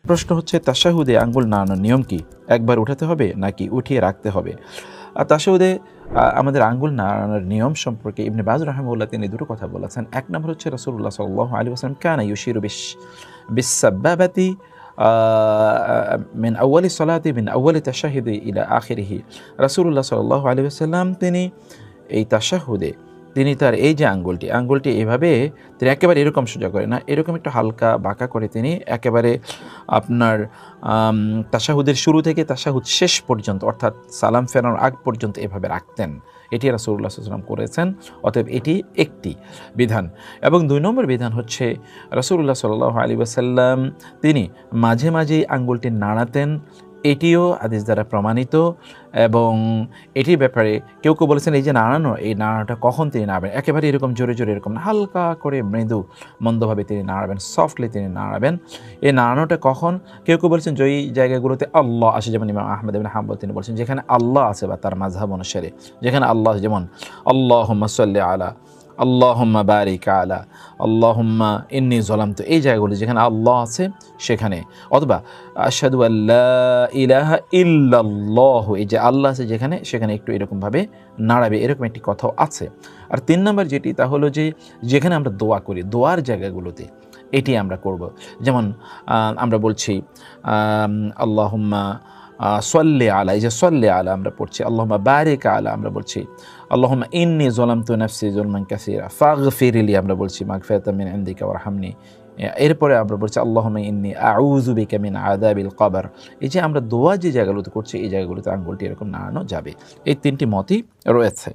প্রশ্ন হচ্ছে তাশাহুদে আঙ্গুল নাড়ানোর নিয়ম কি? একবার উঠাতে হবে নাকি উঠিয়ে রাখতে হবে? আর তাশাহুদে আমাদের আঙ্গুল নাড়ানোর নিয়ম সম্পর্কে ইবনে বাজ রাহিমাহুল্লাহ তিনি দুটো কথা বলেছেন। এক নম্বর হচ্ছে রাসূলুল্লাহ সাল্লাল্লাহু আলাইহি ওয়াসাল্লাম কানা ইউশিরু বিস-সাব্বাবাতি মিন আউয়ালি সলাতি মিন আউয়ালি তাশাহুদি ইলা আখিরিহি। রাসূলুল্লাহ সাল্লাল্লাহু আলাইহি ওয়াসাল্লাম তিনি এই তাশাহুদে তিনি তার এই যে আঙ্গুলটি এভাবে তিনি একেবারে এরকম সোজা করে না, এরকম একটু হালকা বাঁকা করে তিনি একেবারে আপনার তাশাহুদের শুরু থেকে তাশাহুদ শেষ পর্যন্ত অর্থাৎ সালাম ফেরানোর আগ পর্যন্ত এভাবে রাখতেন। এটি রাসূলুল্লাহ সাল্লাল্লাহু আলাইহি ওয়াসাল্লাম করেছেন। অতএব এটি একটি বিধান। এবং ২ নম্বর বিধান হচ্ছে রাসূলুল্লাহ সাল্লাল্লাহু আলাইহি ওয়াসাল্লাম তিনি মাঝে মাঝেই আঙ্গুলটি নাড়াতেন। এটিও হাদিস দ্বারা প্রমাণিত এবং এটির ব্যাপারে কেউ কেউ বলেছেন এই যে নাড়ানো, এই নাড়ানোটা কখন তিনি নাড়াবেন, একেবারে এরকম জোরে জোরে এরকম না, হালকা করে মৃদু মন্দভাবে তিনি নাড়াবেন, সফটলি তিনি নাড়াবেন। এই নাড়ানোটা কখন? কেউ কেউ বলেছেন যেই জায়গাগুলোতে আল্লাহ আসে, যেমন ইমাম আহমদ ইবনে হাম্বল তিনি বলছেন যেখানে আল্লাহ আছে বা তার মাযহাব অনুসারে যেখানে আল্লাহ, যেমন আল্লাহুম্মা সাল্লি আলা, আল্লাহুম্মা বারিক আলা, আল্লাহুম্মা ইন্নী যালামতু, এই জায়গাগুলি যেখানে আল্লাহ আছে সেখানে, অথবা আশহাদু আল্লা ইলাহা ইল্লাল্লাহ, এই যে আল্লাহ আছে যেখানে সেখানে একটু এরকমভাবে নাড়াবে, এরকম একটি কথাও আছে। আর ৩ নম্বর যেটি তা হলো যে যেখানে আমরা দোয়া করি দোয়ার জায়গাগুলোতে এটি আমরা করব। যেমন আমরা বলছি আল্লাহুম্মা সল্লি আলা, এই যে সল্লি আলা আমরা পড়ছি, আল্লাহুম্মা বারিক আলা আমরা বলছি, আল্লাহুম্মা ইন্নী যালামতু নাফসি যুলমান কাসীরা ফাগফিরলি আমরা বলছি, মাগফিরাতাম মিন ইনদিকা ওয়ারহামনি। এরপরে আমরা বলছি আল্লাহুম্মা ইন্নী আউযু বিকা মিন আযাবিল কবর। এই যে আমরা দোয়া যে জায়গাগুলোতে করছি এই জায়গাগুলোতে আঙ্গুলটি এরকম নাড়ানো যাবে। এই ৩টি মতই রয়েছে।